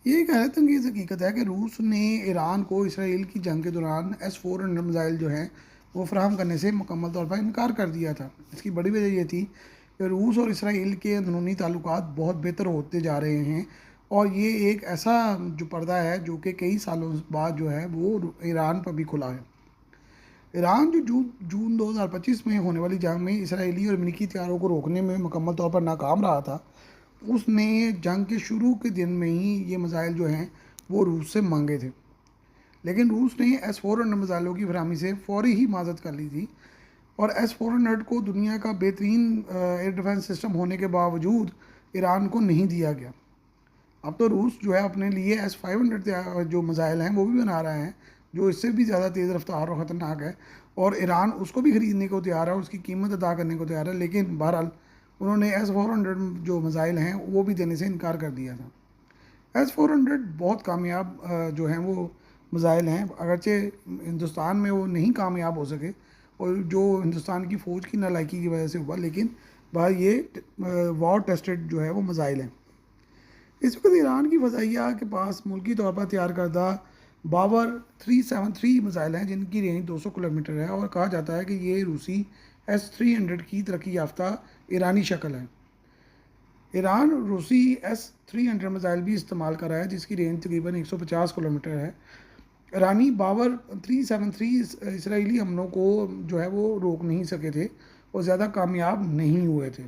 ये एक हैरत अंगेज़ हकीकत है कि रूस ने ईरान को इसराइल की जंग के दौरान S-400 मिसाइल जो हैं वो फराहम करने से मुकम्मल तौर पर इनकार कर दिया था। इसकी बड़ी वजह ये थी कि रूस और इसराइल के अंदरूनी ताल्लुकात बहुत बेहतर होते जा रहे हैं और ये एक ऐसा जो पर्दा है जो कि कई सालों बाद जो है वो ईरान पर भी खुला है। ईरान जो जून जून 2025 में होने वाली जंग में इसराइली और अमरीकी हथियारों को रोकने में मुकम्मल तौर पर नाकाम रहा था, उसने जंग के शुरू के दिन में ही ये मिसाइल जो हैं वो रूस से मांगे थे। लेकिन रूस ने S-400 मिसाइलों की फरहमी से फौरी ही माजत कर ली थी और S-400 को दुनिया का बेहतरीन एयर डिफेंस सिस्टम होने के बावजूद ईरान को नहीं दिया गया। अब तो रूस जो है अपने लिए S-500 जो मिसाइल हैं वो भी बना रहे हैं, जो इससे भी ज़्यादा तेज़ रफ्तार और ख़तरनाक है, और ईरान उसको भी ख़रीदने को तैयार है, उसकी कीमत अदा करने को तैयार है। लेकिन बहरहाल उन्होंने S-400 जो मिसाइल हैं वो भी देने से इनकार कर दिया था। S-400 बहुत कामयाब जो हैं वो मिसाइल हैं, अगरचे हिंदुस्तान में वो नहीं कामयाब हो सके और जो हिंदुस्तान की फ़ौज की नालायकी की वजह से हुआ, लेकिन भाई ये वॉर टेस्टेड जो है वो मिसाइल हैं। इस वक्त ईरान की फ़ज़ाइया के पास मुल्की तौर पर तैयार करदा बावर 373 मिसाइल हैं जिनकी रेंज 200 किलोमीटर है, और कहा जाता है कि ये रूसी S-300 की तरक्की याफ्ता ईरानी शक्ल है। ईरान रूसी S-300 मिसाइल भी इस्तेमाल कर रहा है जिसकी रेंज तकरीबन 150 किलोमीटर है। ईरानी बावर 373 इसराइली हमलों को जो है वो रोक नहीं सके थे और ज़्यादा कामयाब नहीं हुए थे।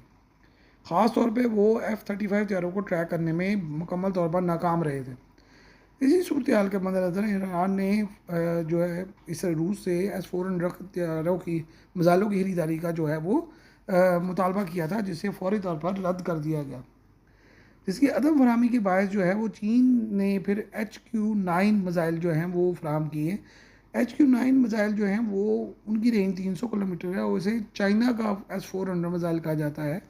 ख़ास तौर पे वो F-35 हथियारों को ट्रैक करने में मुकम्मल तौर पर नाकाम रहे थे। इसी सूरत हाल के मद्देनज़र ईरान ने जो है इस रूस से S-400 हथियारों की मिसाइलों की खरीदारी का जो है वो मुतालबा किया था, जिसे फौरी तौर पर रद्द कर दिया गया। जिसकी अदम फरहमी के बायस जो है वो चीन ने फिर HQ-9 मिसाइल जो हैं वो फराहम किए। HQ-9 मिसाइल जो हैं वो उनकी रेंज 300 किलोमीटर है और इसे चाइना का S-400 मिसाइल कहा जाता है।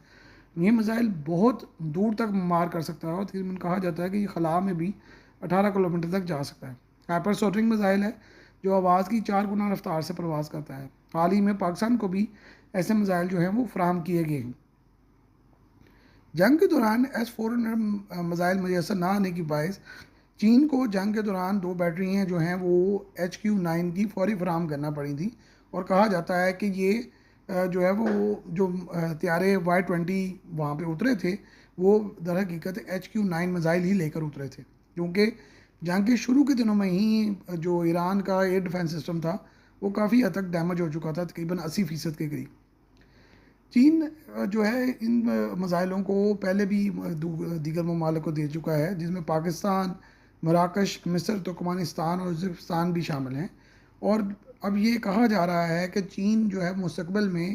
ये मिसाइल बहुत दूर तक मार कर सकता है और तकरीबन कहा जाता है कि ये खला में भी 18 किलोमीटर तक जा सकता है। हाइपरसोनिक मिसाइल है जो आवाज़ की 4 गुना रफ्तार से प्रवास करता है। हाल ही में पाकिस्तान को भी ऐसे मिसाइल जो हैं वो फराहम किए गए हैं। जंग के दौरान S-400 मिसाइल मैसर ना आने की बायस चीन को जंग के दौरान 2 बैटरियाँ जो हैं वो HQ-9 की फौरी फराहम करना पड़ी थी, और कहा जाता है कि ये जो है वो जो हथियारे Y-20 वहाँ पे उतरे थे वो दर हकीकत HQ-9 मिसाइल ही लेकर उतरे थे, क्योंकि जंग के शुरू के दिनों में ही जो ईरान का एयर डिफेंस सिस्टम था वो काफ़ी हद तक डैमेज हो चुका था, तकरीबन 80% के करीब। चीन जो है इन मिसाइलों को पहले भी दीगर ममालिक को दे चुका है, जिसमें पाकिस्तान, मराकश, मिस्र, तुर्कमानिस्तान और उज़्बेकिस्तान भी शामिल हैं। और अब ये कहा जा रहा है कि चीन जो है मुस्तकबिल में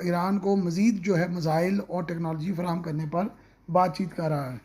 ईरान को मज़ीद जो है मिसाइल और टेक्नोलॉजी फराहम करने पर बातचीत कर रहा है।